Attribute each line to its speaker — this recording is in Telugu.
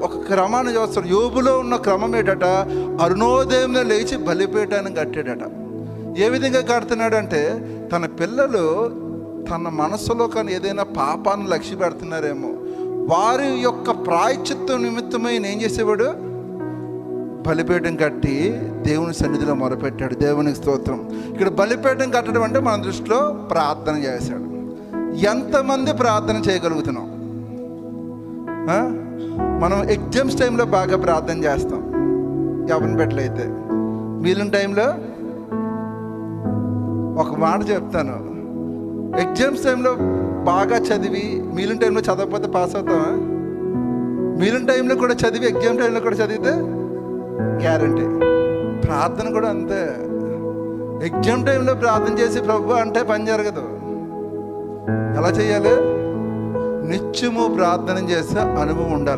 Speaker 1: ఒక క్రమాన్ని చూస్తాడు. యోబులో ఉన్న క్రమం ఏంటట, అరుణోదయంలో లేచి బలిపీఠాన్ని కట్టాడట. ఏ విధంగా కడుతున్నాడంటే, తన పిల్లలు తన మనసులో కానీ ఏదైనా పాపాన్ని లక్ష్య పెడుతున్నారేమో, వారి యొక్క ప్రాయశ్చిత్తం నిమిత్తమై ఏం చేసేవాడు, బలిపీఠం కట్టి దేవుని సన్నిధిలో మొరపెట్టాడు. దేవునికి స్తోత్రం. ఇక్కడ బలిపీఠం కట్టడం అంటే మన దృష్టిలో ప్రార్థన చేశాడు. ఎంతమంది ప్రార్థన చేయగలుగుతున్నాం? మనం ఎగ్జామ్స్ టైంలో బాగా ప్రార్థన చేస్తాం, ఎవరిని పెట్టలైతే. మిగిలిన టైంలో ఒక మాట చెప్తాను, ఎగ్జామ్స్ టైంలో బాగా చదివి మిగిలిన టైంలో చదవకపోతే పాస్ అవుతామా? మిగిలిన టైంలో కూడా చదివి ఎగ్జామ్ టైంలో కూడా చదివితే గ్యారంటీ. ప్రార్థన కూడా అంతే. ఎగ్జామ్ టైంలో ప్రార్థన చేసి ప్రభు అంటే పని జరగదు. ఎలా చేయాలి? నిత్యము ప్రార్థన చేసే అనుభవం ఉండాలి.